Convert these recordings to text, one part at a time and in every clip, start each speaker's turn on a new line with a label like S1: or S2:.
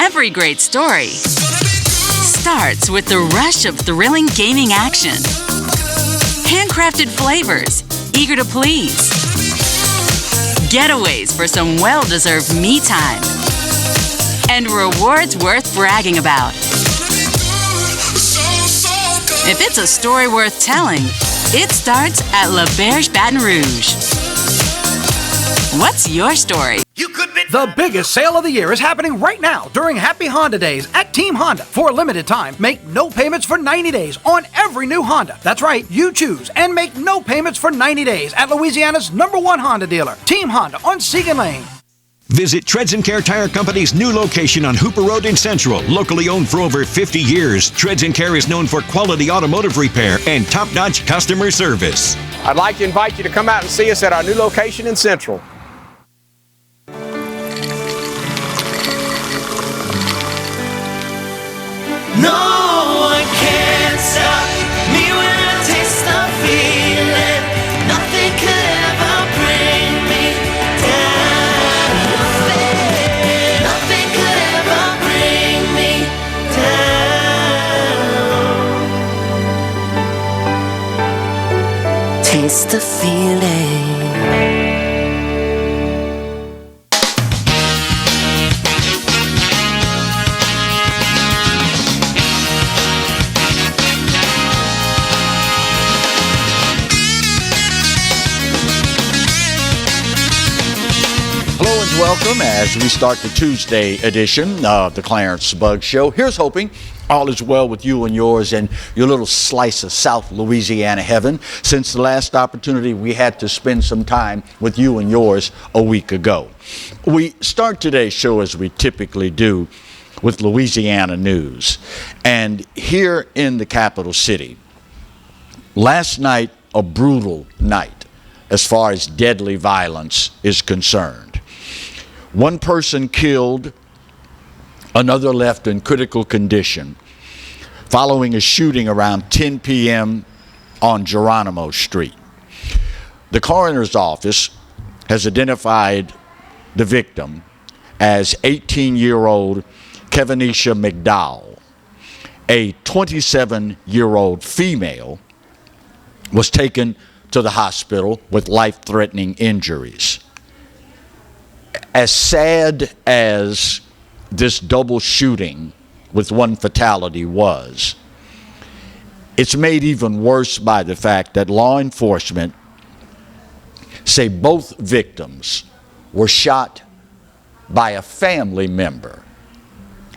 S1: Every great story starts with the rush of thrilling gaming action. Handcrafted flavors, eager to please. Getaways for some well-deserved me time. And rewards worth bragging about. If it's a story worth telling, it starts at La Berge Baton Rouge. What's your story?
S2: The biggest sale of the year is happening right now during Happy Honda Days at Team Honda. For a limited time, make no payments for 90 days on every new Honda. That's right, you choose and make no payments for 90 days at Louisiana's #1 Honda dealer, Team Honda on Segan Lane.
S3: Visit Treads & Care Tire Company's new location on Hooper Road in Central. Locally owned for over 50 years, Treads & Care is known for quality automotive repair and top-notch customer service.
S4: I'd like to invite you to come out and see us at our new location in Central.
S5: No one can stop me when I taste the feeling. Nothing could ever bring me down. Nothing could ever bring me down. Taste the feeling.
S6: Welcome as we start the Tuesday edition of the Clarence Bug Show. Here's hoping all is well with you and yours and your little slice of South Louisiana heaven since the last opportunity we had to spend some time with you and yours a week ago. We start today's show as we typically do with Louisiana news. And here in the capital city, last night, a brutal night as far as deadly violence is concerned. One person killed, another left in critical condition following a shooting around 10 p.m. on Geronimo Street. The coroner's office has identified the victim as 18-year-old Kevanisha McDowell. A 27-year-old female was taken to the hospital with life-threatening injuries. As sad as this double shooting with one fatality was, it's made even worse by the fact that law enforcement say both victims were shot by a family member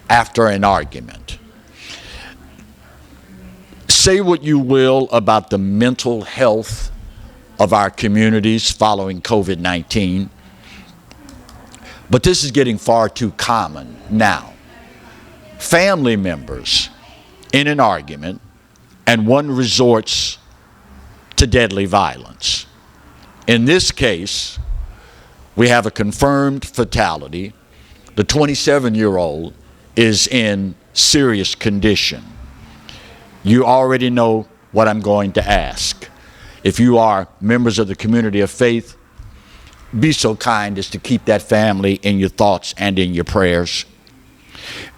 S6: after an argument. Say what you will about the mental health of our communities following COVID-19, but this is getting far too common now. Family members in an argument, and one resorts to deadly violence. In this case, we have a confirmed fatality. The 27-year-old is in serious condition. You already know what I'm going to ask. If you are members of the community of faith, be so kind as to keep that family in your thoughts and in your prayers.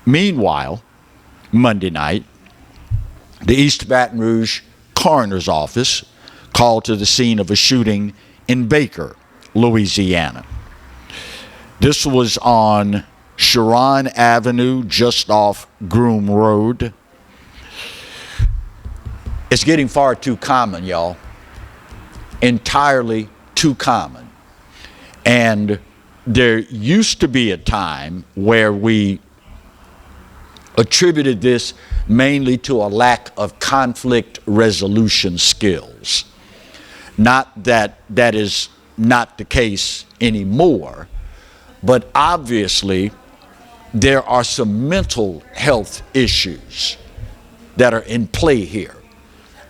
S6: Meanwhile, Monday night, the East Baton Rouge coroner's office called to the scene of a shooting in Baker, Louisiana. This was on Sharon Avenue, just off Groom Road. It's getting far too common, y'all. Entirely too common. And there used to be a time where we attributed this mainly to a lack of conflict resolution skills. Not that that is not the case anymore, but obviously there are some mental health issues that are in play here.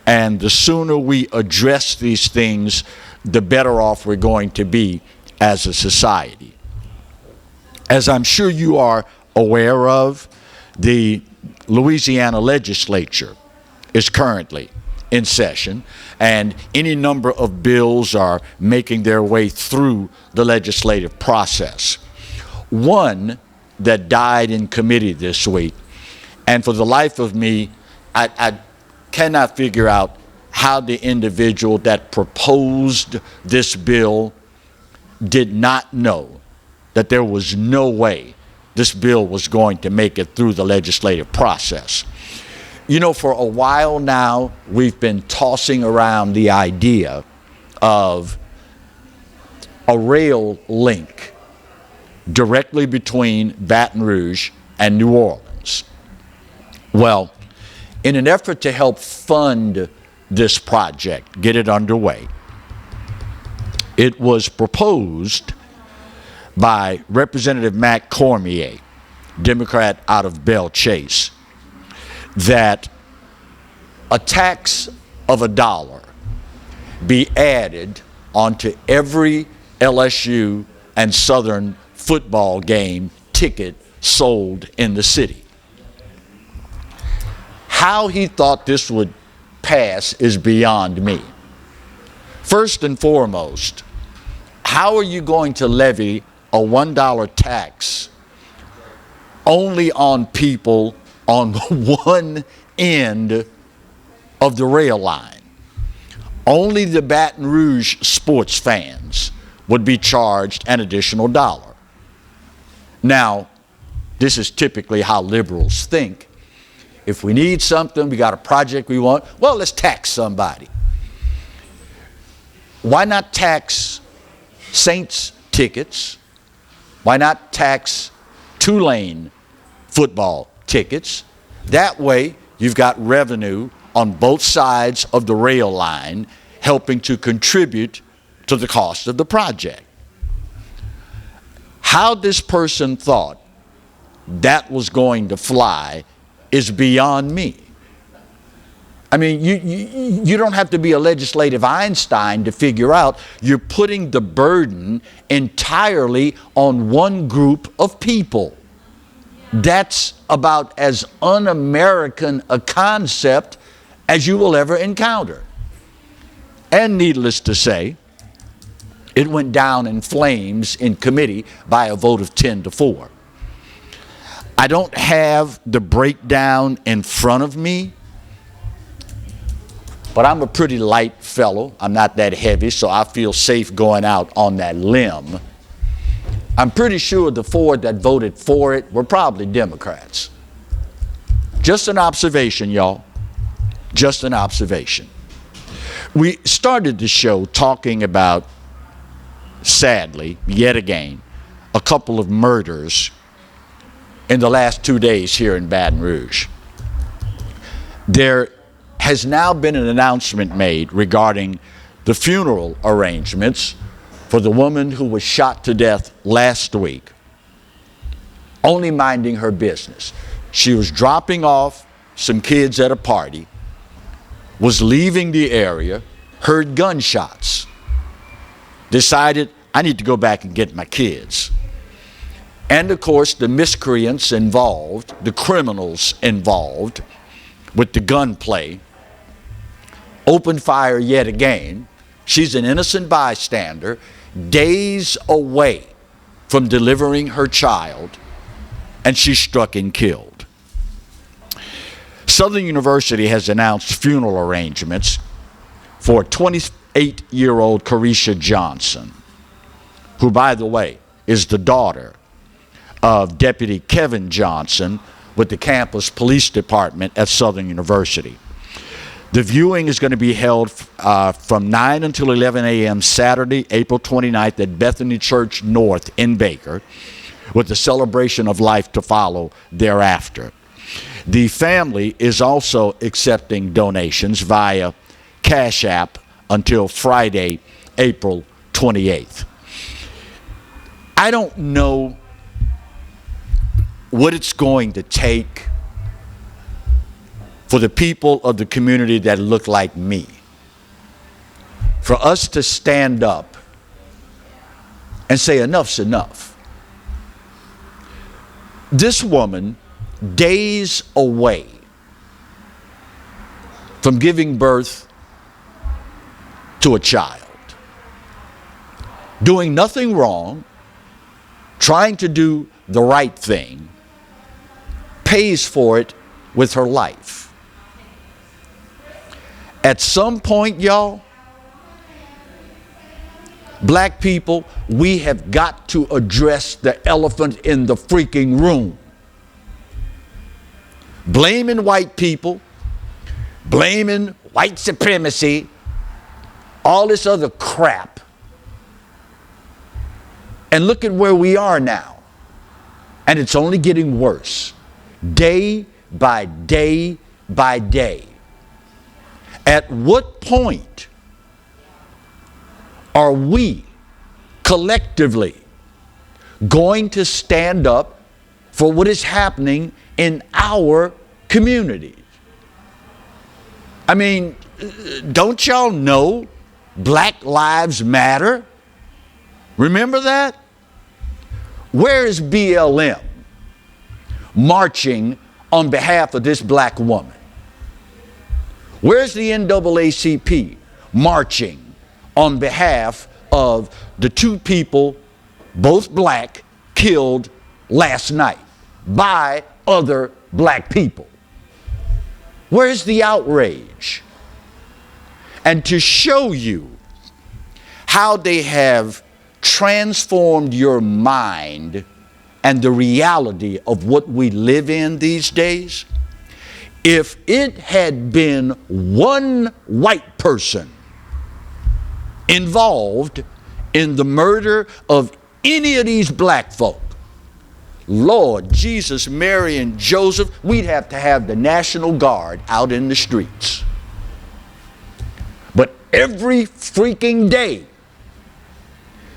S6: And the sooner we address these things, the better off we're going to be as a society. As I'm sure you are aware of, the Louisiana legislature is currently in session, and any number of bills are making their way through the legislative process. One that died in committee this week. And for the life of me, I cannot figure out how the individual that proposed this bill did not know that there was no way this bill was going to make it through the legislative process. You know, for a while now, we've been tossing around the idea of a rail link directly between Baton Rouge and New Orleans. Well, in an effort to help fund this project, get it underway, it was proposed by Representative Matt Cormier, Democrat out of Belle Chase, that a tax of $1 be added onto every LSU and Southern football game ticket sold in the city. How he thought this would pass is beyond me. First and foremost, how are you going to levy a $1 tax only on people on one end of the rail line? Only the Baton Rouge sports fans would be charged an additional $1. Now, this is typically how liberals think. If we need something, we got a project we want, well, let's tax somebody. Why not tax Saints tickets? Why not tax Tulane football tickets? That way, you've got revenue on both sides of the rail line helping to contribute to the cost of the project. How this person thought that was going to fly is beyond me. I mean, you don't have to be a legislative Einstein to figure out you're putting the burden entirely on one group of people. That's about as un-American a concept as you will ever encounter. And needless to say, it went down in flames in committee by a vote of 10-4. I don't have the breakdown in front of me, but I'm a pretty light fellow. I'm not that heavy, so I feel safe going out on that limb. I'm pretty sure the four that voted for it were probably Democrats. Just an observation, y'all. Just an observation. We started the show talking about, sadly, yet again, a couple of murders in the last 2 days here in Baton Rouge. There has now been an announcement made regarding the funeral arrangements for the woman who was shot to death last week, only minding her business. She was dropping off some kids at a party, was leaving the area, heard gunshots, decided, I need to go back and get my kids. And of course, the miscreants involved, the criminals involved with the gunplay, opened fire yet again. She's an innocent bystander, days away from delivering her child, and she's struck and killed. Southern University has announced funeral arrangements for 28-year-old Carisha Johnson, who, by the way, is the daughter of Deputy Kevin Johnson with the campus police department at Southern University. The viewing is going to be held from 9 until 11 a.m. Saturday, April 29th at Bethany Church North in Baker, with the celebration of life to follow thereafter. The family is also accepting donations via Cash App until Friday, April 28th. I don't know what it's going to take for the people of the community that look like me, for us to stand up and say enough's enough. This woman, days away from giving birth to a child, doing nothing wrong, trying to do the right thing pays for it with her life. At some point, y'all, black people, we have got to address the elephant in the freaking room. Blaming white people, blaming white supremacy, all this other crap. And look at where we are now. And it's only getting worse. Day by day by day. At what point are we collectively going to stand up for what is happening in our communities? I mean, don't y'all know Black Lives Matter? Remember that? Where is BLM marching on behalf of this black woman? Where's the NAACP marching on behalf of the two people, both black, killed last night by other black people? Where's the outrage? And to show you how they have transformed your mind and the reality of what we live in these days, if it had been one white person involved in the murder of any of these black folk, Lord Jesus, Mary, and Joseph, we'd have to have the National Guard out in the streets. But every freaking day,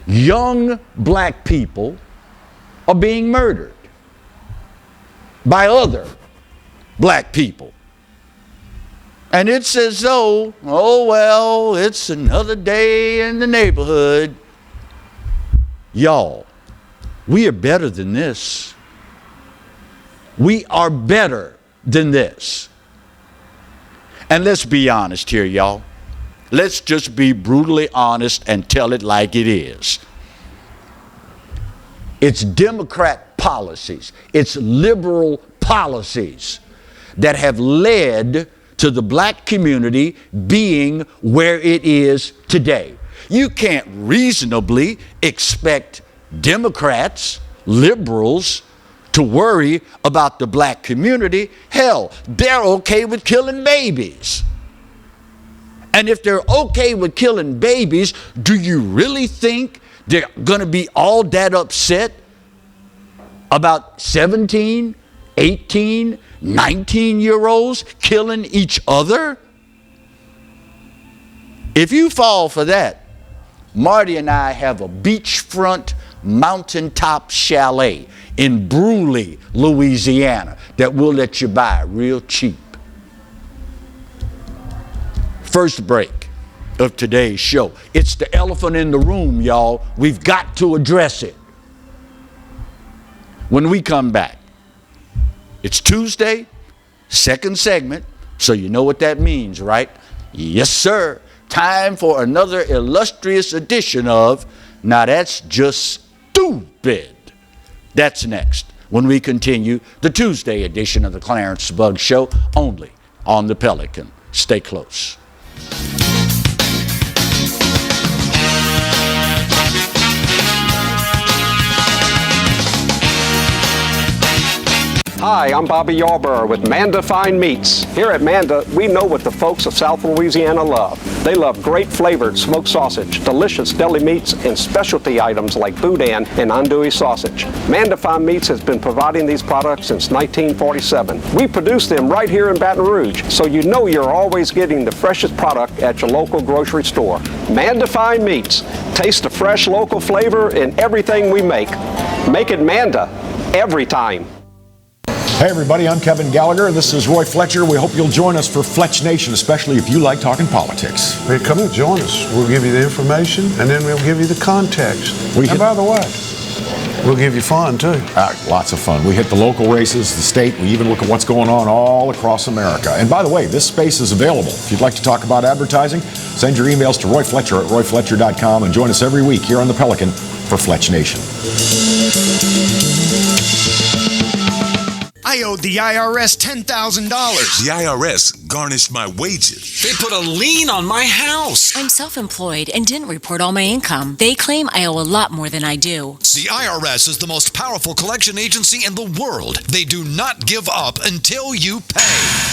S6: young black people are being murdered by other black people. And it's as though, oh well, it's another day in the neighborhood. Y'all, we are better than this. We are better than this. And let's be honest here, y'all. Let's just be brutally honest and tell it like it is. It's Democrat policies, it's liberal policies that have led to the black community being where it is today. You can't reasonably expect Democrats, liberals, to worry about the black community. Hell, they're okay with killing babies. And if they're okay with killing babies, do you really think they're going to be all that upset about 17, 18, 19-year-olds killing each other? If you fall for that, Marty and I have a beachfront mountaintop chalet in Bruley, Louisiana that we'll let you buy real cheap. First break of today's show. It's the elephant in the room, y'all. We've got to address it. When we come back, it's Tuesday, second segment, so you know what that means, right? Yes, sir. Time for another illustrious edition of Now That's Just Stupid. That's next when we continue the Tuesday edition of the Clarence Bug Show, only on the Pelican. Stay close.
S4: Hi, I'm Bobby Yarborough with Manda Fine Meats. Here at Manda, we know what the folks of South Louisiana love. They love great flavored smoked sausage, delicious deli meats, and specialty items like boudin and andouille sausage. Manda Fine Meats has been providing these products since 1947. We produce them right here in Baton Rouge, so you know you're always getting the freshest product at your local grocery store. Manda Fine Meats. Taste the fresh local flavor in everything we make. Make it Manda every time.
S7: Hey everybody, I'm Kevin Gallagher. This is Roy Fletcher. We hope you'll join us for Fletch Nation, especially if you like talking politics.
S8: Hey, come and join us. We'll give you the information, and then we'll give you the context. And by the way, we'll give you fun too.
S7: Lots of fun. We hit the local races, the state. We even look at what's going on all across America. And by the way, this space is available. If you'd like to talk about advertising, send your emails to Roy Fletcher at royfletcher.com and join us every week here on the Pelican for Fletch Nation.
S9: I owed the IRS $10,000.
S10: The IRS garnished my wages.
S11: They put a lien on my house.
S12: I'm self-employed and didn't report all my income. They claim I owe a lot more than I do.
S13: The IRS is the most powerful collection agency in the world. They do not give up until you pay.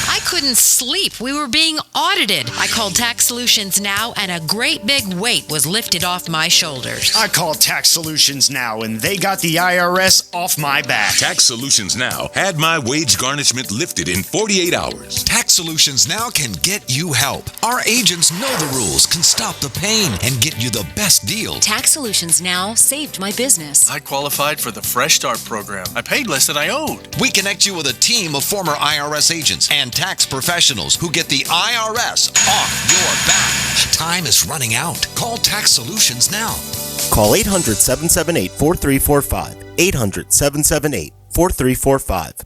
S14: I couldn't sleep. We were being audited. I called Tax Solutions Now, and a great big weight was lifted off my shoulders.
S9: I called Tax Solutions Now, and they got the IRS off my back.
S10: Tax Solutions Now had my wage garnishment lifted in 48 hours.
S13: Tax Solutions Now can get you help. Our agents know the rules, can stop the pain, and get you the best deal.
S12: Tax Solutions Now saved my business.
S11: I qualified for the Fresh Start program. I paid less than I owed.
S13: We connect you with a team of former IRS agents and tax professionals who get the IRS off your back. Time is running out. Call Tax Solutions now.
S15: Call 800-778-4345. 800-778-4345.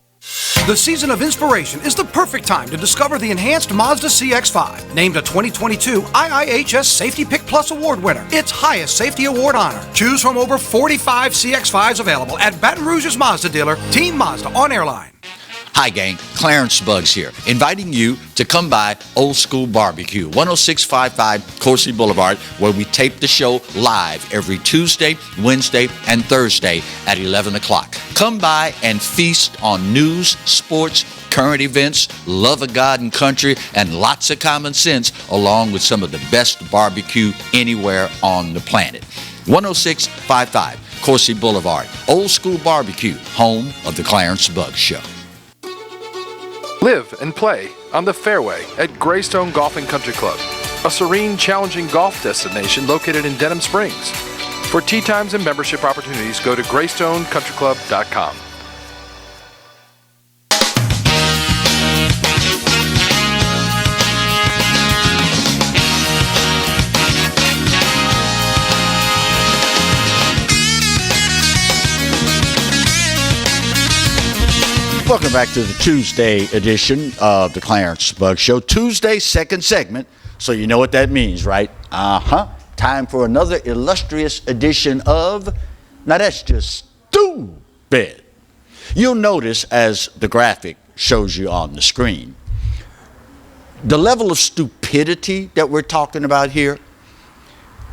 S2: The season of inspiration is the perfect time to discover the enhanced Mazda CX-5, named a 2022 IIHS Safety Pick Plus Award winner, its highest safety award honor. Choose from over 45 CX-5s available at Baton Rouge's Mazda dealer, Team Mazda on Airline.
S6: Hi, gang. Clarence Bugs here, inviting you to come by Old School Barbecue, 10655 Coursey Boulevard, where we tape the show live every Tuesday, Wednesday, and Thursday at 11 o'clock. Come by and feast on news, sports, current events, love of God and country, and lots of common sense, along with some of the best barbecue anywhere on the planet. 10655 Coursey Boulevard, Old School Barbecue, home of the Clarence Bugs Show.
S16: Live and play on the fairway at Greystone Golf and Country Club, a serene, challenging golf destination located in Denham Springs. For tee times and membership opportunities, go to greystonecountryclub.com.
S6: Welcome back to the Tuesday edition of the Clarence Bug Show. Tuesday, second segment, so you know what that means, right? Time for another illustrious edition of Now That's Just Stupid. You'll notice, as the graphic shows you on the screen, the level of stupidity that we're talking about here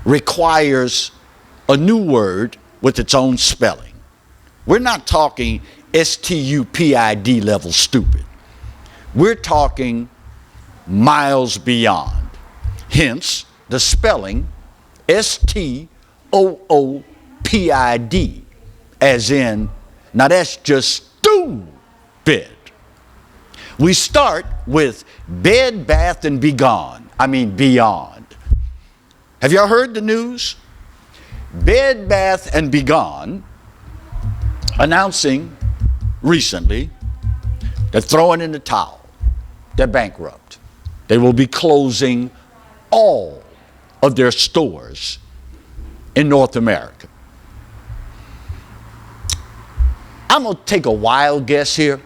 S6: requires a new word with its own spelling. We're not talking STUPID level stupid. We're talking miles beyond. Hence, the spelling STOOPID, as in, now that's just stupid. We start with Bed Bath and Beyond. Beyond. Have y'all heard the news? Bed Bath and Beyond announcing recently they're throwing in the towel. They're bankrupt. They will be closing all of their stores in North America. I'm going to take a wild guess here.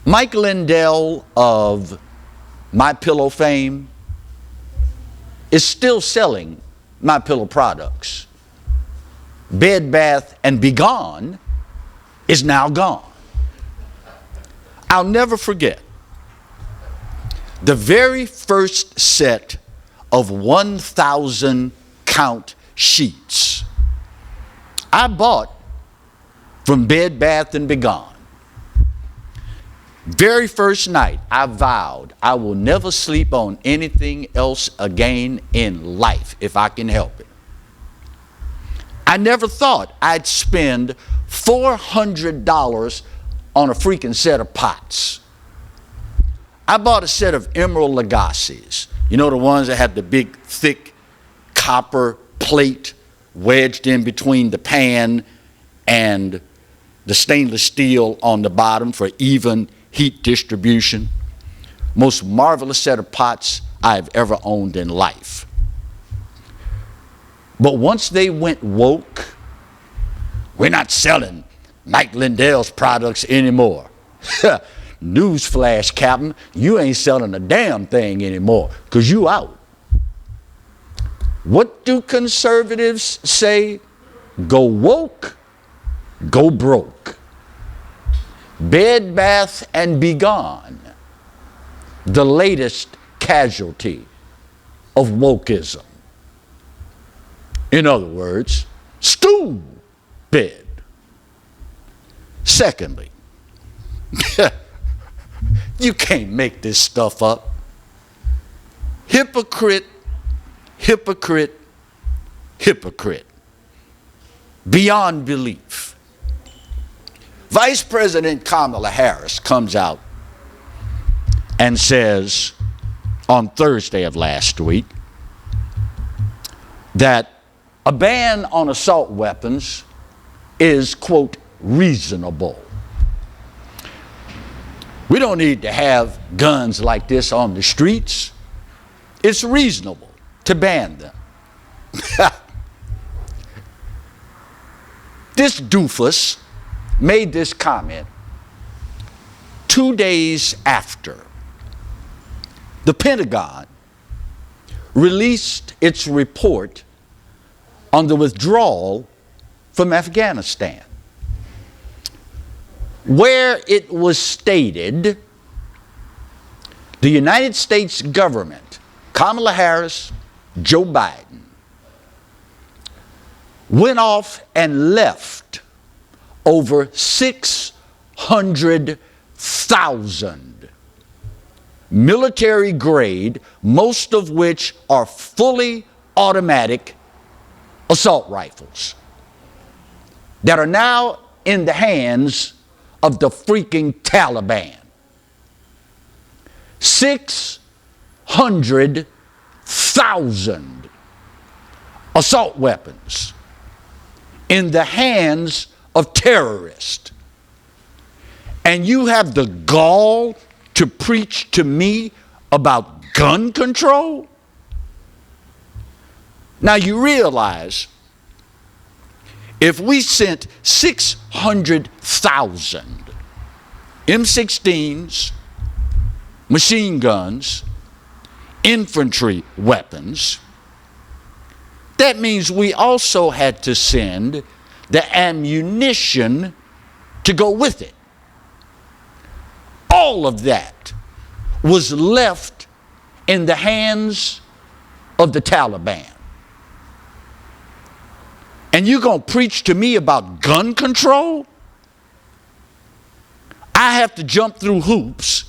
S6: Mike Lindell of MyPillow fame is still selling MyPillow products. Bed Bath and Beyond is now gone. I'll never forget the very first set of 1,000 count sheets I bought from Bed Bath and Beyond. Very first night, I vowed I will never sleep on anything else again in life if I can help it. I never thought I'd spend $400 on a freaking set of pots. I bought a set of Emerald Lagasse's. You know, the ones that have the big, thick copper plate wedged in between the pan and the stainless steel on the bottom for even heat distribution. Most marvelous set of pots I've ever owned in life. But once they went woke, we're not selling Mike Lindell's products anymore. Newsflash, Captain, you ain't selling a damn thing anymore because you out. What do conservatives say? Go woke go broke. Bed Bath and Begone, the latest casualty of wokeism. In other words, stupid. Secondly, you can't make this stuff up. Hypocrite, hypocrite, hypocrite. Beyond belief. Vice President Kamala Harris comes out and says on Thursday of last week that a ban on assault weapons is, quote, reasonable. We don't need to have guns like this on the streets. It's reasonable to ban them. This doofus made this comment 2 days after the Pentagon released its report on the withdrawal from Afghanistan, where it was stated the United States government, Kamala Harris, Joe Biden, went off and left over 600,000 military grade, most of which are fully automatic assault rifles that are now in the hands of the freaking Taliban. 600,000 assault weapons in the hands of terrorists. And you have the gall to preach to me about gun control? Now you realize if we sent 600,000 M16s, machine guns, infantry weapons, that means we also had to send the ammunition to go with it. All of that was left in the hands of the Taliban. And you're going to preach to me about gun control? I have to jump through hoops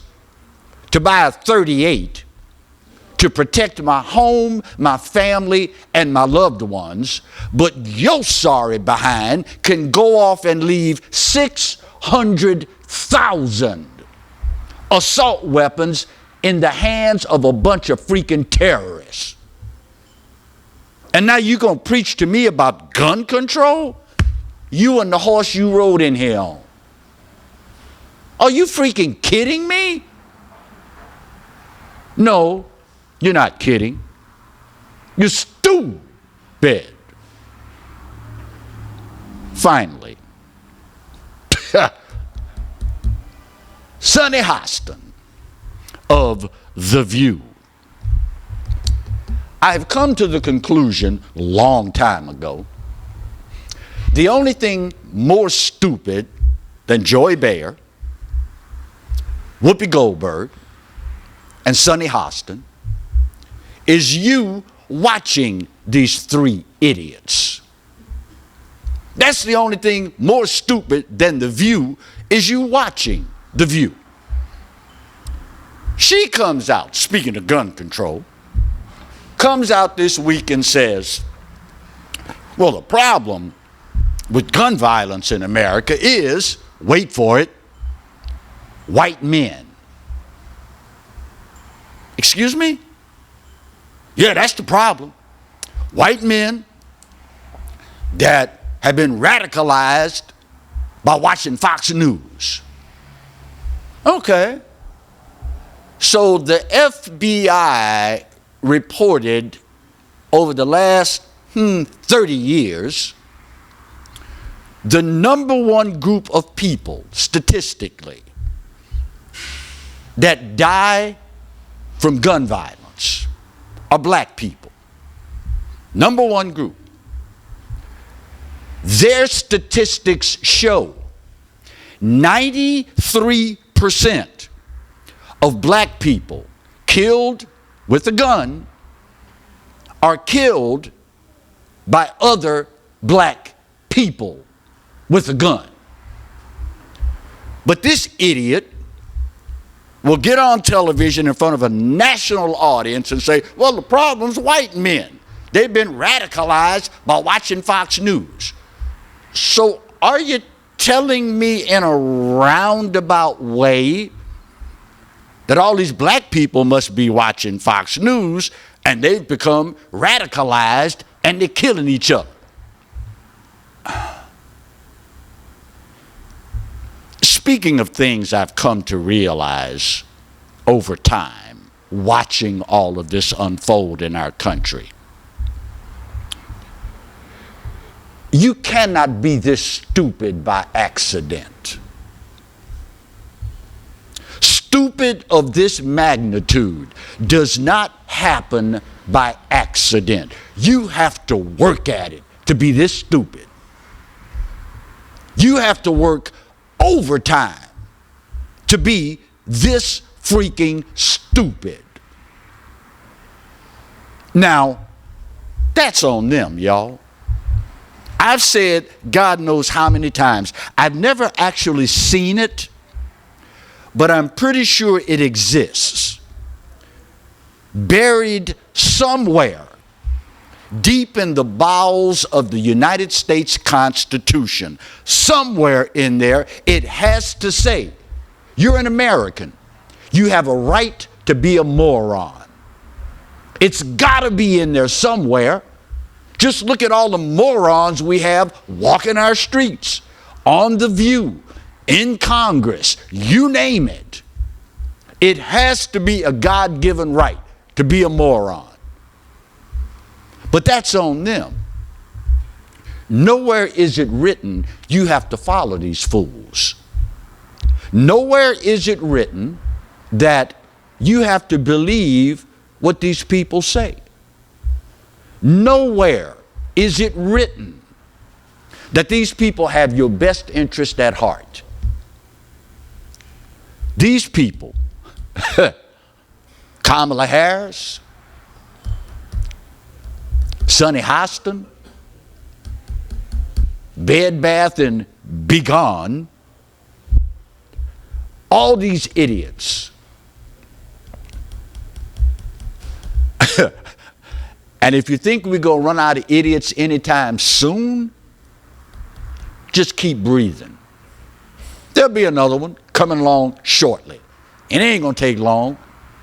S6: to buy a .38 to protect my home, my family, and my loved ones, but your sorry behind can go off and leave 600,000 assault weapons in the hands of a bunch of freaking terrorists. And now you're going to preach to me about gun control? You and the horse you rode in here on. Are you freaking kidding me? No, you're not kidding. You're stupid. Finally, Sonny Hostin of The View. I've come to the conclusion a long time ago, the only thing more stupid than Joy Behar, Whoopi Goldberg, and Sonny Hostin is you watching these three idiots. That's the only thing more stupid than The View is you watching The View. She comes out, speaking of gun control, comes out this week and says, well, the problem with gun violence in America is, wait for it, white men. Excuse me? Yeah, that's the problem. White men that have been radicalized by watching Fox News. Okay. So the FBI reported over the last 30 years, the number one group of people, statistically, that die from gun violence are black people. Number one group. Their statistics show 93% of black people killed with a gun are killed by other black people with a gun. But this idiot will get on television in front of a national audience and say, well, the problem's white men. They've been radicalized by watching Fox News. So are you telling me in a roundabout way that all these black people must be watching Fox News and they've become radicalized and they're killing each other? Speaking of things I've come to realize over time, watching all of this unfold in our country, you cannot be this stupid by accident. Stupid of this magnitude does not happen by accident. You have to work at it to be this stupid. You have to work overtime to be this freaking stupid. Now, that's on them, y'all. I've said God knows how many times. I've never actually seen it, but I'm pretty sure it exists. Buried somewhere deep in the bowels of the United States Constitution, somewhere in there, it has to say, you're an American. You have a right to be a moron. It's got to be in there somewhere. Just look at all the morons we have walking our streets, on The View, in Congress, you name it. It has to be a God-given right to be a moron. But that's on them. Nowhere is it written you have to follow these fools. Nowhere is it written that you have to believe what these people say. Nowhere is it written that these people have your best interest at heart. These people, Kamala Harris, Sonny Hostin, Bed Bath and Begone, all these idiots. And if you think we're going to run out of idiots anytime soon, just keep breathing. There'll be another one coming along shortly. It ain't going to take long.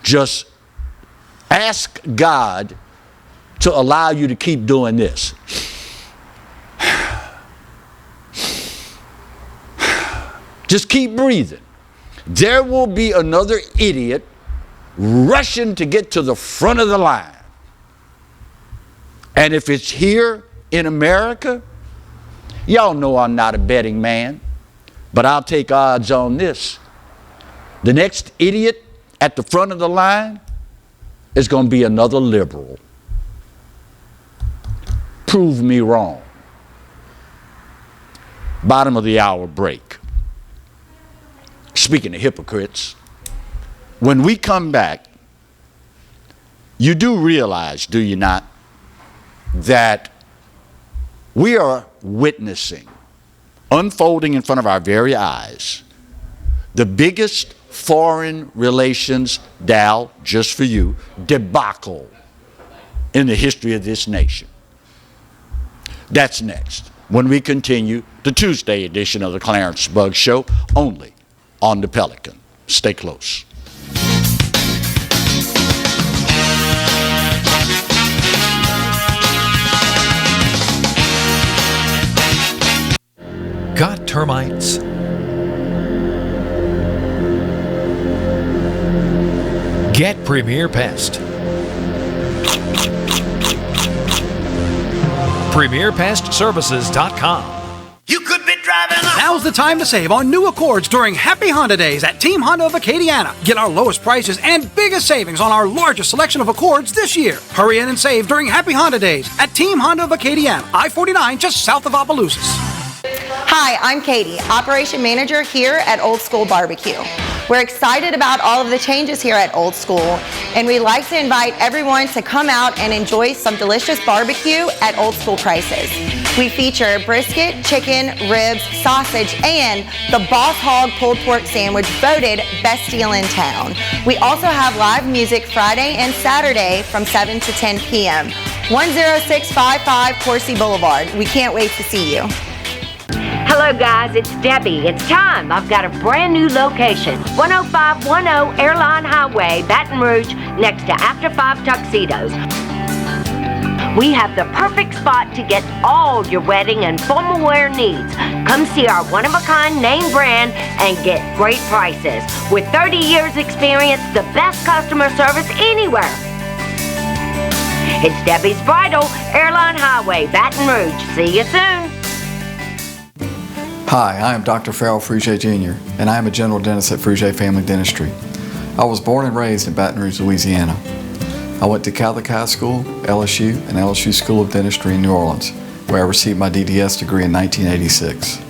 S6: Just ask God to allow you to keep doing this. Just keep breathing. There will be another idiot rushing to get to the front of the line. And if it's here in America, y'all know I'm not a betting man, but I'll take odds on this. The next idiot at the front of the line is going to be another liberal. Prove me wrong. Bottom of the hour break. Speaking of hypocrites, when we come back, you do realize, do you not, that we are witnessing, unfolding in front of our very eyes, the biggest foreign relations, Dal, just for you, debacle in the history of this nation. That's next, when we continue the Tuesday edition of the Clarence Bugg Show, only on the Pelican. Stay close.
S15: Got termites? Get Premier Pest. PremierPestServices.com.
S5: You could be driving a
S2: Now's the time to save on new Accords during Happy Honda Days at Team Honda of Acadiana. Get our lowest prices and biggest savings on our largest selection of Accords this year. Hurry in and save during Happy Honda Days at Team Honda of Acadiana, I-49 just south of Opelousas.
S17: Hi, I'm Katie, Operation Manager here at Old School Barbecue. We're excited about all of the changes here at Old School, and we'd like to invite everyone to come out and enjoy some delicious barbecue at Old School prices. We feature brisket, chicken, ribs, sausage, and the Boss Hog pulled pork sandwich voted best deal in town. We also have live music Friday and Saturday from 7 to 10 p.m. 10655 Coursey Boulevard. We can't wait to see you.
S18: Hello guys, it's Debbie. It's time. I've got a brand new location. 10510 Airline Highway, Baton Rouge, next to After 5 Tuxedos. We have the perfect spot to get all your wedding and formal wear needs. Come see our one-of-a-kind name brand and get great prices. With 30 years experience, the best customer service anywhere. It's Debbie's Bridal, Airline Highway, Baton Rouge. See you soon.
S19: Hi, I am Dr. Farrell Frugier Jr., and I am a general dentist at Frugier Family Dentistry. I was born and raised in Baton Rouge, Louisiana. I went to Catholic High School, LSU, and LSU School of Dentistry in New Orleans, where I received my DDS degree in 1986.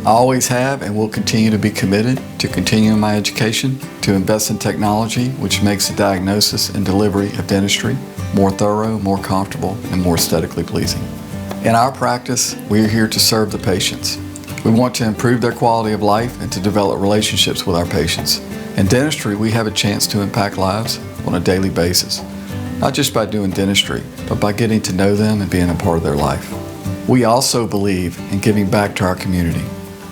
S19: I always have and will continue to be committed to continuing my education, to invest in technology which makes the diagnosis and delivery of dentistry more thorough, more comfortable, and more aesthetically pleasing. In our practice, we are here to serve the patients. We want to improve their quality of life and to develop relationships with our patients. In dentistry, we have a chance to impact lives on a daily basis, not just by doing dentistry, but by getting to know them and being a part of their life. We also believe in giving back to our community.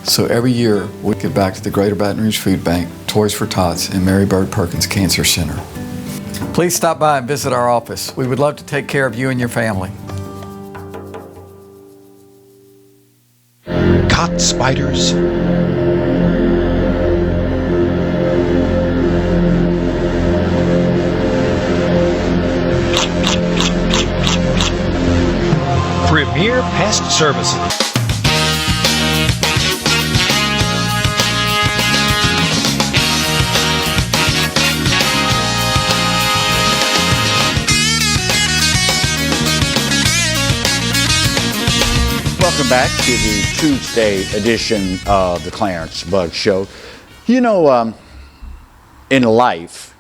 S19: So every year, we give back to the Greater Baton Rouge Food Bank, Toys for Tots, and Mary Bird Perkins Cancer Center. Please stop by and visit our office. We would love to take care of you and your family.
S3: Caught spiders?
S15: Premier Pest Services.
S6: Welcome back to the Tuesday edition of the Clarence Bug Show. You know, in life,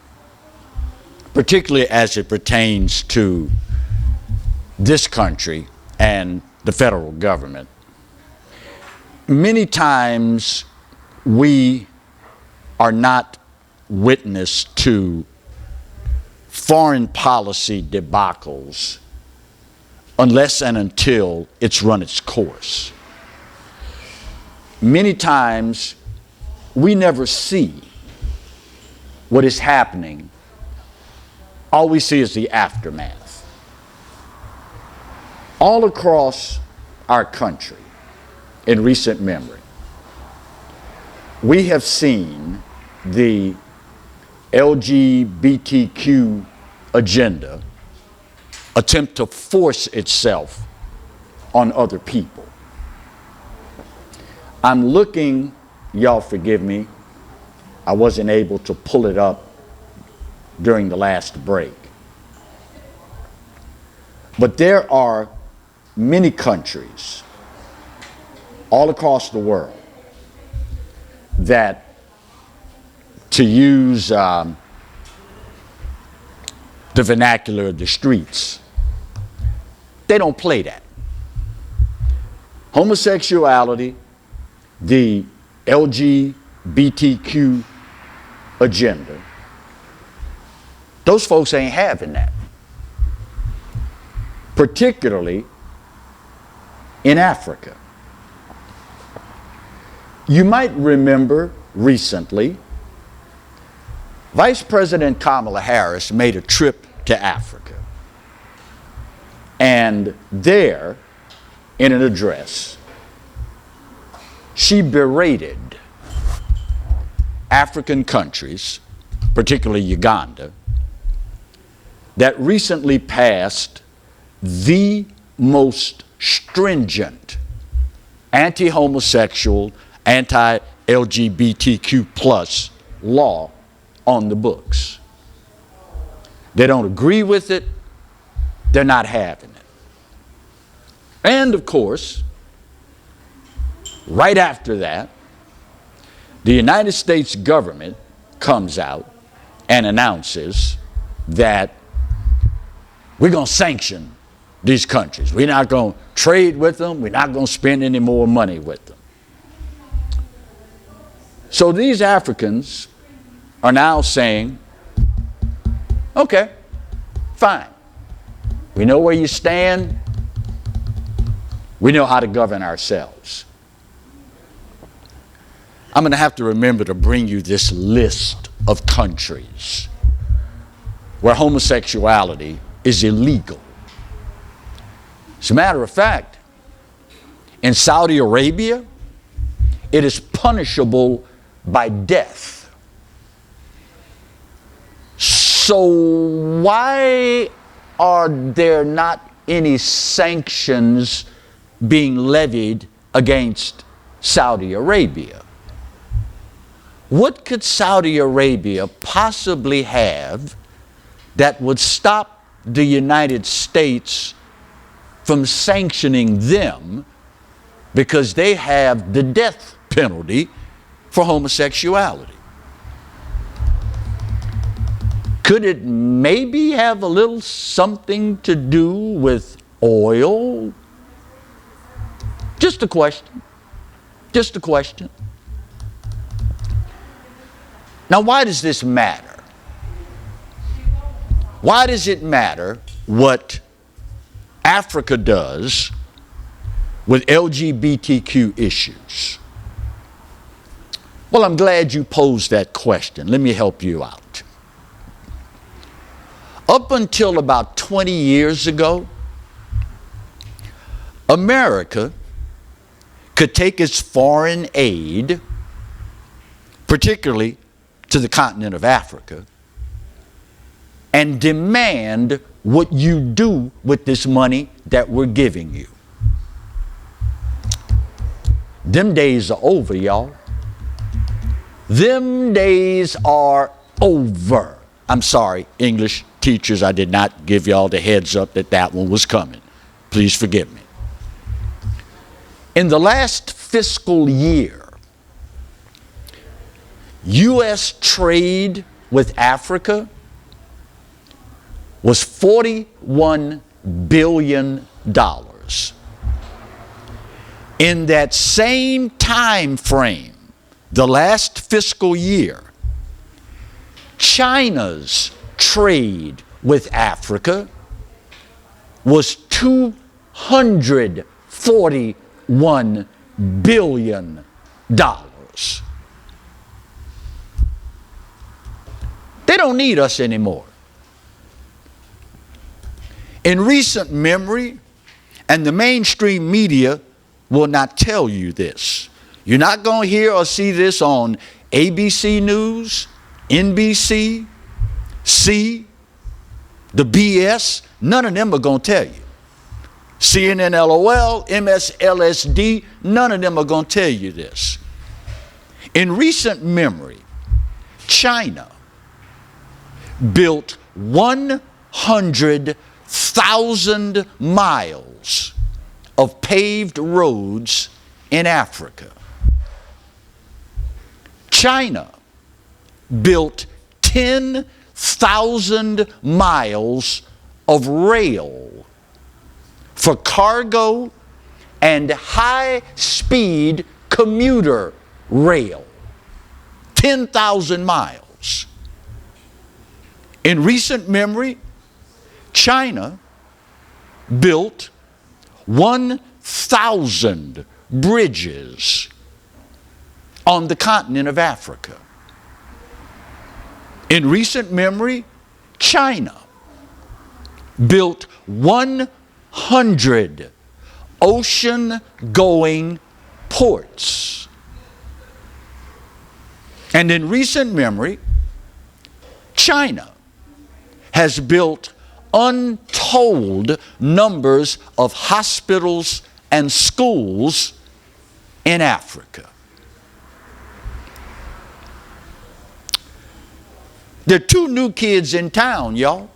S6: particularly as it pertains to this country and the federal government, many times we are not witness to foreign policy debacles unless and until it's run its course. Many times, we never see what is happening. All we see is the aftermath. All across our country, in recent memory, we have seen the LGBTQ agenda attempt to force itself on other people. I'm looking, y'all forgive me, I wasn't able to pull it up during the last break. But there are many countries all across the world that, to use the vernacular of the streets, they don't play that. Homosexuality, the LGBTQ agenda, those folks ain't having that. Particularly in Africa. You might remember recently, Vice President Kamala Harris made a trip to Africa. And there, in an address, she berated African countries, particularly Uganda, that recently passed the most stringent anti-homosexual, anti-LGBTQ plus law on the books. They don't agree with it. They're not having it. And of course, right after that, the United States government comes out and announces that we're going to sanction these countries. We're not going to trade with them. We're not going to spend any more money with them. So these Africans are now saying, okay, fine. We know where you stand. We know how to govern ourselves. I'm going to have to remember to bring you this list of countries where homosexuality is illegal. As a matter of fact, in Saudi Arabia, it is punishable by death. So why are there not any sanctions being levied against Saudi Arabia? What could Saudi Arabia possibly have that would stop the United States from sanctioning them because they have the death penalty for homosexuality? Could it maybe have a little something to do with oil? Just a question. Just a question. Now, why does this matter? Why does it matter what Africa does with LGBTQ issues? Well, I'm glad you posed that question. Let me help you out. Up until about 20 years ago, America could take its foreign aid, particularly to the continent of Africa, and demand what you do with this money that we're giving you. Them days are over, y'all. Them days are over. I'm sorry, English teachers, I did not give y'all the heads up that that one was coming. Please forgive me. In the last fiscal year, U.S. trade with Africa was $41 billion. In that same time frame, the last fiscal year, China's trade with Africa was $241 billion. They don't need us anymore. In recent memory, and the mainstream media will not tell you this. You're not going to hear or see this on ABC News, NBC, the BS. None of them are going to tell you. CNN LOL, MSLSD, none of them are going to tell you this. In recent memory, China built 100,000 miles of paved roads in Africa. China built 10,000 miles of rail for cargo and high-speed commuter rail. 10,000 miles. In recent memory, China built 1,000 bridges on the continent of Africa. In recent memory, China built 100 ocean-going ports. And in recent memory, China has built untold numbers of hospitals and schools in Africa. There are two new kids in town, y'all.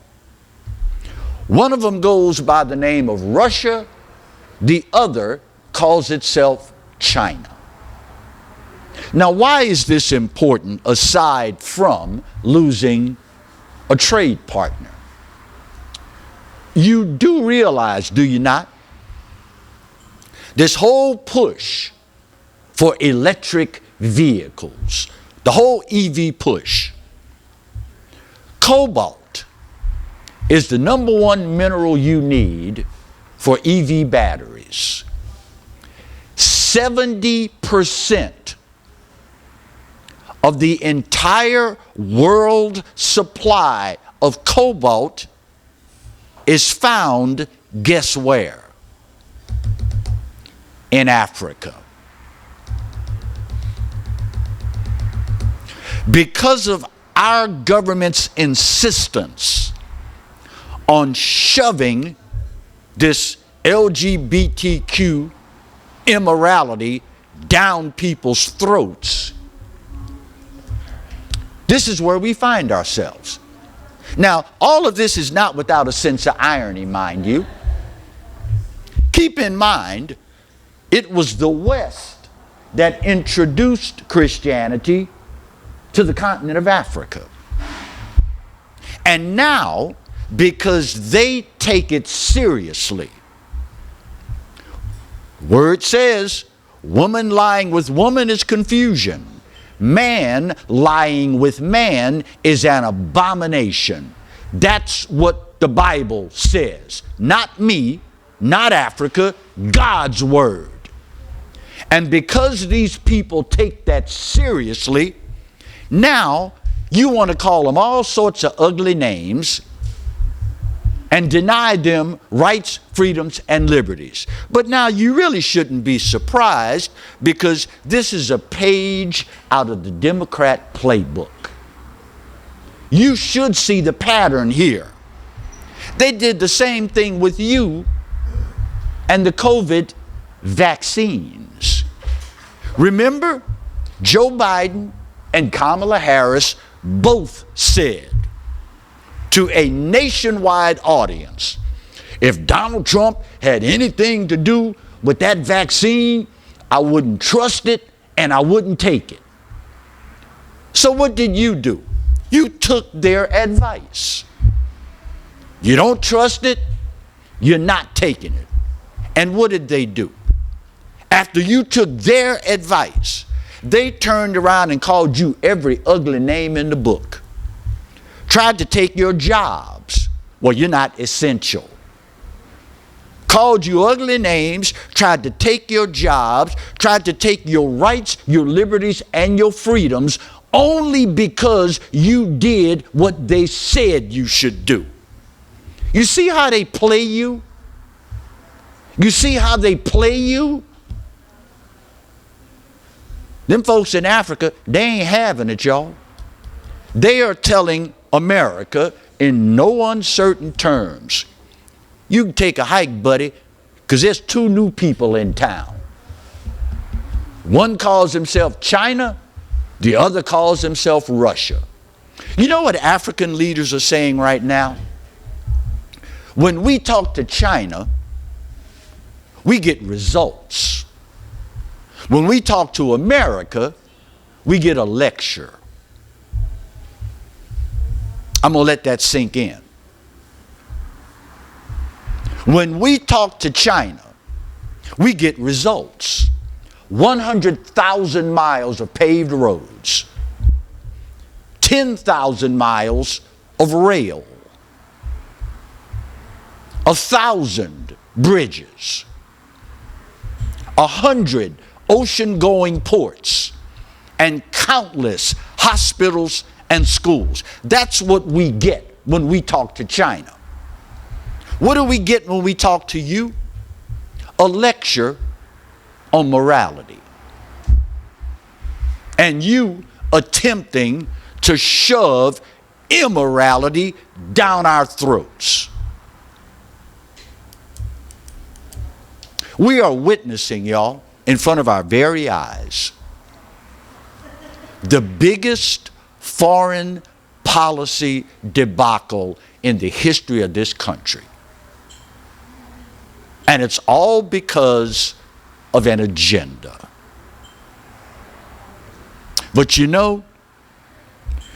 S6: One of them goes by the name of Russia. The other calls itself China. Now, why is this important aside from losing a trade partner? You do realize, do you not? This whole push for electric vehicles, the whole EV push, cobalt is the number one mineral you need for EV batteries. 70% of the entire world supply of cobalt is found, guess where? In Africa. Because of our government's insistence on shoving this LGBTQ immorality down people's throats, this is where we find ourselves. Now, all of this is not without a sense of irony, mind you. Keep in mind, it was the West that introduced Christianity to the continent of Africa. And now, because they take it seriously, word says, woman lying with woman is confusion. Man lying with man is an abomination. That's what the Bible says. Not me, not Africa, God's word. And because these people take that seriously, now you want to call them all sorts of ugly names and deny them rights, freedoms, and liberties. But now you really shouldn't be surprised, because this is a page out of the Democrat playbook. You should see the pattern here. They did the same thing with you and the COVID vaccines. Remember, Joe Biden and Kamala Harris both said to a nationwide audience, if Donald Trump had anything to do with that vaccine, I wouldn't trust it and I wouldn't take it. So what did you do? You took their advice. You don't trust it, you're not taking it. And what did they do? After you took their advice, they turned around and called you every ugly name in the book. Tried to take your jobs. Well, you're not essential. Called you ugly names, tried to take your jobs, tried to take your rights, your liberties, and your freedoms only because you did what they said you should do. You see how they play you? You see how they play you? Them folks in Africa, they ain't having it, y'all. They are telling America in no uncertain terms, you can take a hike, buddy, because there's two new people in town. One calls himself China, the other calls himself Russia. You know what African leaders are saying right now? When we talk to China, we get results. When we talk to America, we get a lecture. I'm going to let that sink in. When we talk to China, we get results. 100,000 miles of paved roads, 10,000 miles of rail, 1,000 bridges, 100 ocean-going ports, and countless hospitals and schools. That's what we get when we talk to China. What do we get when we talk to you? A lecture on morality. And you attempting to shove immorality down our throats. We are witnessing, y'all, in front of our very eyes, the biggest foreign policy debacle in the history of this country. And it's all because of an agenda. But you know,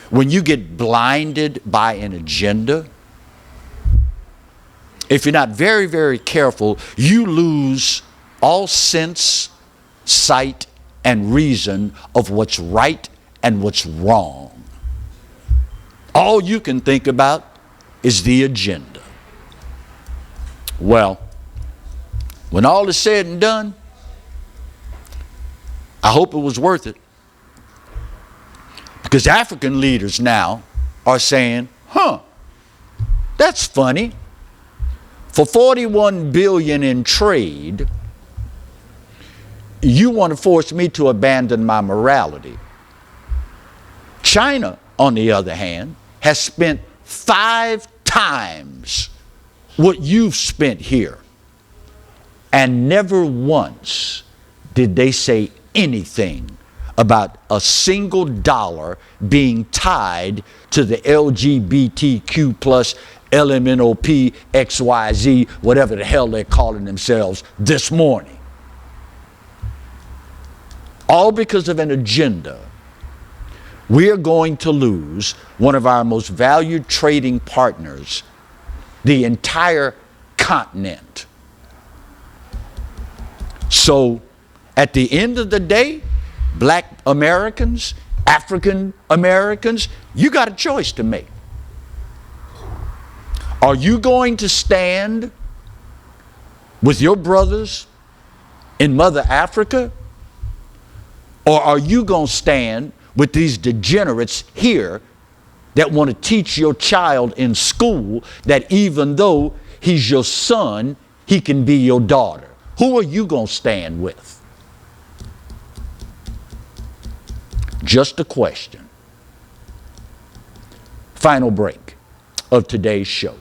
S6: when you get blinded by an agenda, if you're not very, very careful, you lose all sense, sight, and reason of what's right and what's wrong. All you can think about is the agenda. Well, when all is said and done, I hope it was worth it. Because African leaders now are saying, that's funny. For $41 billion in trade, you want to force me to abandon my morality. China, on the other hand, has spent 5 times what you've spent here. And never once did they say anything about a single dollar being tied to the LGBTQ plus LMNOP XYZ, whatever the hell they're calling themselves this morning. All because of an agenda. We're going to lose one of our most valued trading partners, the entire continent. So, at the end of the day, Black Americans, African Americans, you got a choice to make. Are you going to stand with your brothers in Mother Africa? Or are you going to stand with these degenerates here that want to teach your child in school that even though he's your son, he can be your daughter? Who are you going to stand with? Just a question. Final break of today's show.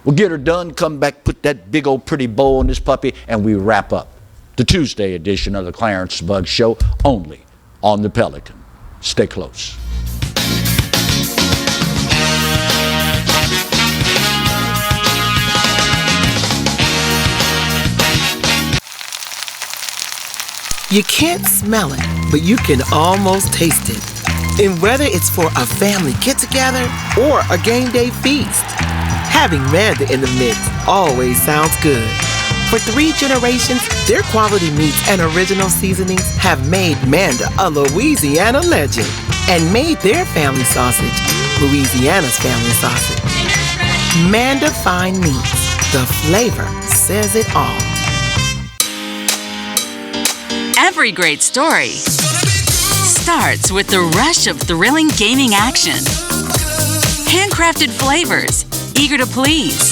S6: We'll get her done, come back, put that big old pretty bow on this puppy, and we wrap up the Tuesday edition of the Clarence Bug Show, only on the Pelican. Stay close.
S20: You can't smell it, but you can almost taste it. And whether it's for a family get-together or a game day feast, having Manda in the mix always sounds good. For 3 generations, their quality meats and original seasonings have made Manda a Louisiana legend and made their family sausage Louisiana's family sausage. Manda Fine Meats. The flavor says it all.
S1: Every great story starts with the rush of thrilling gaming action. Handcrafted flavors, eager to please.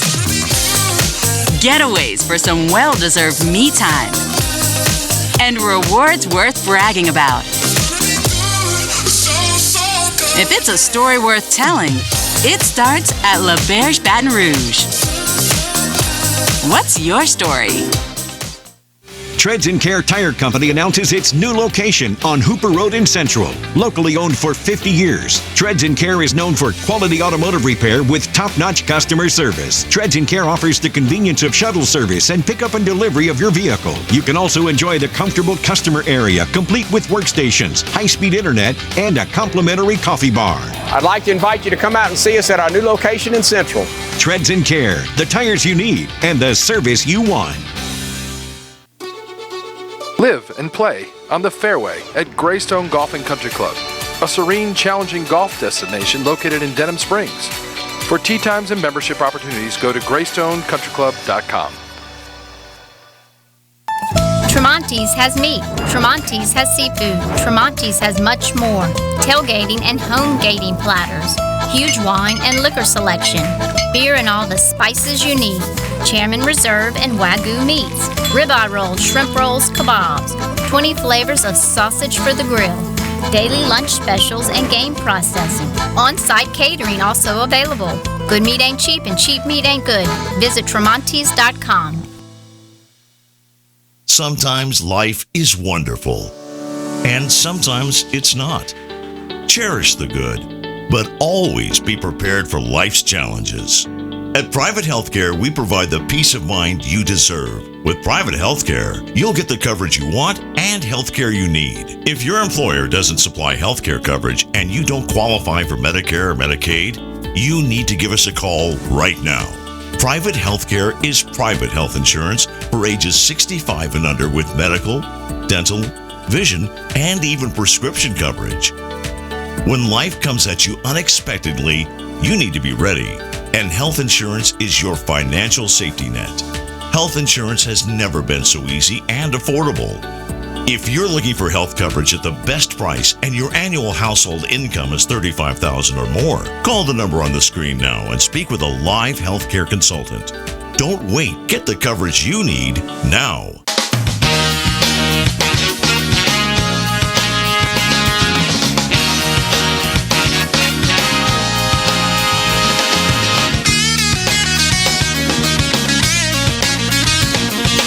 S1: Getaways for some well-deserved me time. And rewards worth bragging about. If it's a story worth telling, it starts at La Berge Baton Rouge. What's your story?
S3: Treads & Care Tire Company announces its new location on Hooper Road in Central. Locally owned for 50 years, Treads & Care is known for quality automotive repair with top-notch customer service. Treads & Care offers the convenience of shuttle service and pickup and delivery of your vehicle. You can also enjoy the comfortable customer area, complete with workstations, high-speed internet, and a complimentary coffee bar.
S4: I'd like to invite you to come out and see us at our new location in Central.
S3: Treads & Care, the tires you need and the service you want.
S16: Live and play on the fairway at Greystone Golf and Country Club, a serene, challenging golf destination located in Denham Springs. For tee times and membership opportunities, go to GreysstoneCountryClub.com.
S21: Tremonti's has meat. Tremonti's has seafood. Tremonti's has much more. Tailgating and home gating platters. Huge wine and liquor selection. Beer and all the spices you need. Chairman Reserve and Wagyu meats. Ribeye rolls, shrimp rolls, kebabs. 20 flavors of sausage for the grill. Daily lunch specials and game processing. On-site catering also available. Good meat ain't cheap and cheap meat ain't good. Visit Tremonti's.com.
S22: Sometimes life is wonderful, and sometimes it's not. Cherish the good. but always be prepared for life's challenges. At Private Healthcare, we provide the peace of mind you deserve. With private healthcare, you'll get the coverage you want and healthcare you need. If your employer doesn't supply healthcare coverage and you don't qualify for Medicare or Medicaid, you need to give us a call right now. Private healthcare is private health insurance for ages 65 and under with medical, dental, vision, and even prescription coverage. When life comes at you unexpectedly, you need to be ready. And health insurance is your financial safety net. Health insurance has never been so easy and affordable. If you're looking for health coverage at the best price and your annual household income is $35,000 or more, call the number on the screen now and speak with a live healthcare consultant. Don't wait. Get the coverage you need now.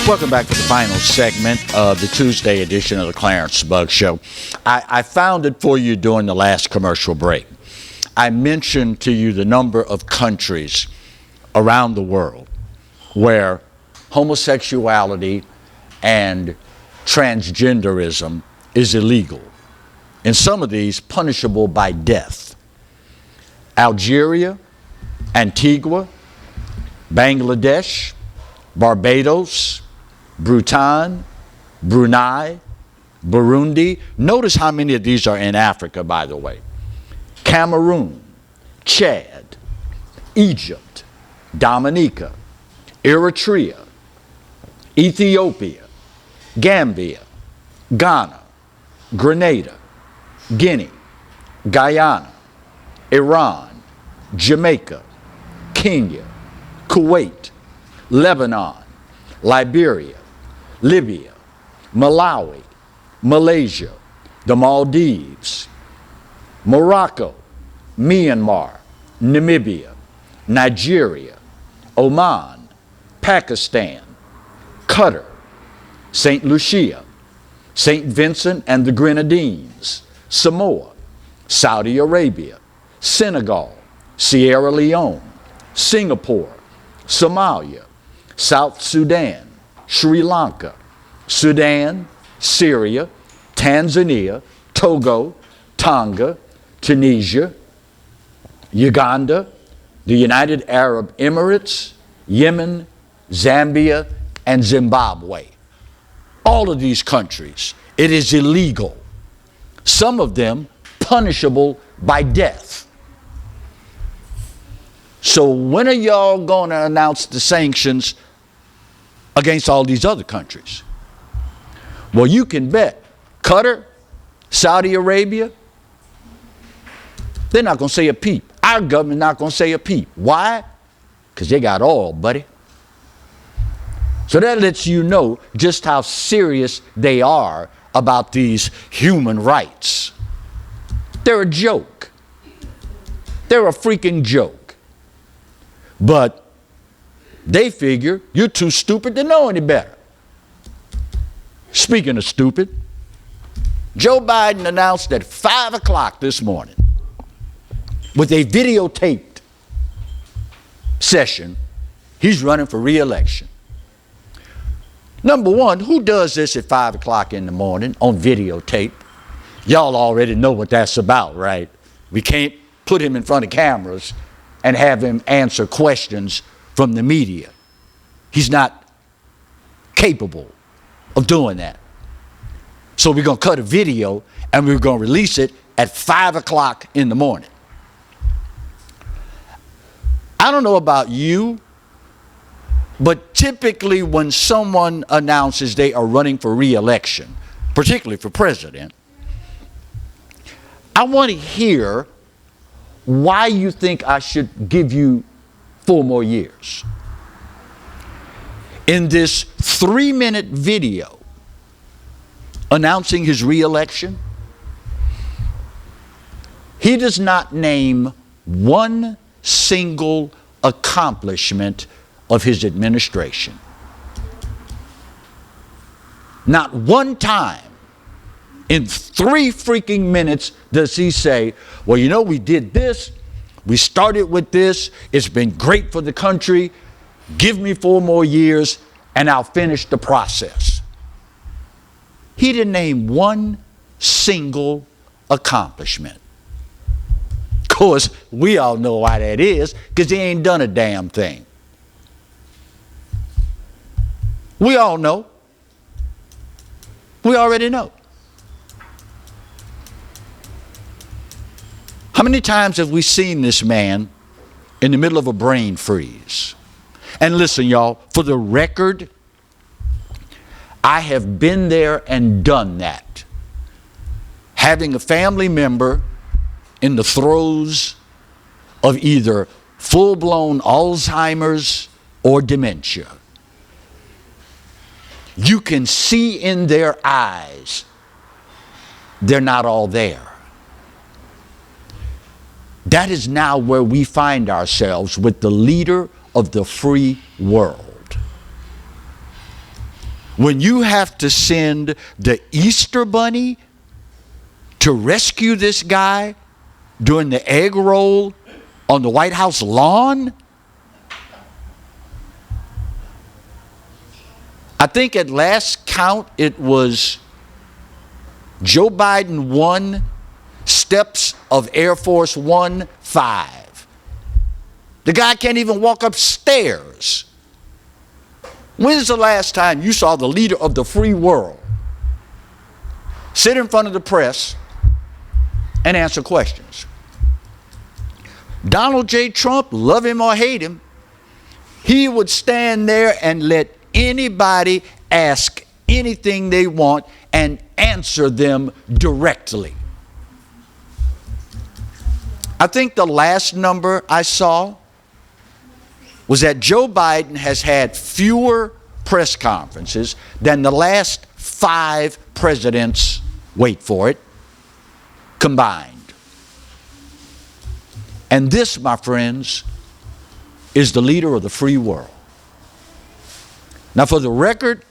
S6: Welcome back to the final segment of the Tuesday edition of the Clarence Bug Show. I found it for you during the last commercial break. I mentioned to you the number of countries around the world where homosexuality and transgenderism is illegal. In some of these, punishable by death. Algeria, Antigua, Bangladesh, Barbados, Bhutan, Brunei, Burundi. Notice how many of these are in Africa, by the way. Cameroon, Chad, Egypt, Dominica, Eritrea, Ethiopia, Gambia, Ghana, Grenada, Guinea, Guyana, Iran, Jamaica, Kenya, Kuwait, Lebanon, Liberia, Libya, Malawi, Malaysia, the Maldives, Morocco, Myanmar, Namibia, Nigeria, Oman, Pakistan, Qatar, St. Lucia, St. Vincent and the Grenadines, Samoa, Saudi Arabia, Senegal, Sierra Leone, Singapore, Somalia, South Sudan, Sri Lanka, Sudan, Syria, Tanzania, Togo, Tonga, Tunisia, Uganda, the United Arab Emirates, Yemen, Zambia, and Zimbabwe. All of these countries, it is illegal. Some of them punishable by death. So when are y'all going to announce the sanctions against all these other countries? Well, you can bet Qatar, Saudi Arabia, they're not going to say a peep. Our government not going to say a peep. Why? Because they got oil, buddy. So that lets you know just how serious they are about these human rights. They're a joke. They're a freaking joke. But they figure you're too stupid to know any better. Speaking of stupid, Joe Biden announced at 5 o'clock this morning with a videotaped session, he's running for re-election. Number one, who does this at 5 o'clock in the morning on videotape? Y'all already know what that's about, right? We can't put him in front of cameras and have him answer questions from the media. He's not capable of doing that. So we're going to cut a video and we're going to release it at 5 o'clock in the morning. I don't know about you, but typically when someone announces they are running for re-election, particularly for president, I want to hear why you think I should give you 4 more years. In this 3-minute video announcing his re-election, he does not name one single accomplishment of his administration. Not one time in 3 freaking minutes does he say, well, you know, we did this. We started with this. It's been great for the country. Give me 4 more years and I'll finish the process. He didn't name one single accomplishment. Of course, we all know why that is, because he ain't done a damn thing. We all know. We already know. How many times have we seen this man in the middle of a brain freeze? And listen, y'all, for the record, I have been there and done that. Having a family member in the throes of either full-blown Alzheimer's or dementia. You can see in their eyes they're not all there. That is now where we find ourselves with the leader of the free world. When you have to send the Easter Bunny to rescue this guy during the egg roll on the White House lawn, I think at last count it was Joe Biden 1, steps of Air Force 1, 5. The guy can't even walk upstairs. When's the last time you saw the leader of the free world sit in front of the press and answer questions? Donald J. Trump, love him or hate him, he would stand there and let anybody ask anything they want and answer them directly. I think the last number I saw was that Joe Biden has had fewer press conferences than the last 5 presidents, wait for it, combined. And this, my friends, is the leader of the free world. Now, for the record,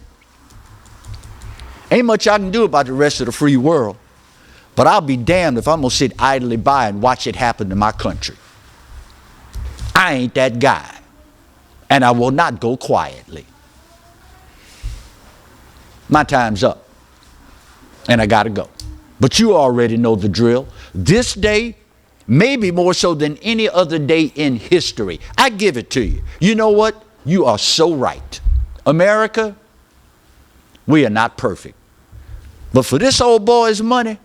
S6: ain't much I can do about the rest of the free world, but I'll be damned if I'm going to sit idly by and watch it happen to my country. I ain't that guy, and I will not go quietly. My time's up, and I got to go. But you already know the drill. This day, maybe more so than any other day in history, I give it to you. You know what? You are so right. America, we are not perfect. But for this old boy's money,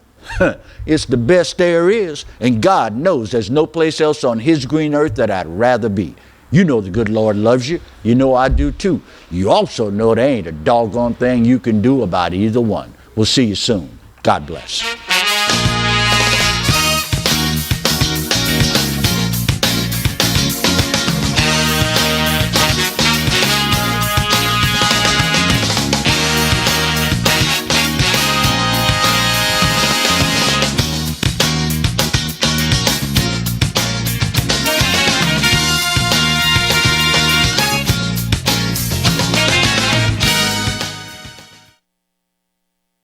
S6: it's the best there is. And God knows there's no place else on his green earth that I'd rather be. You know the good Lord loves you. You know I do too. You also know there ain't a doggone thing you can do about either one. We'll see you soon. God bless.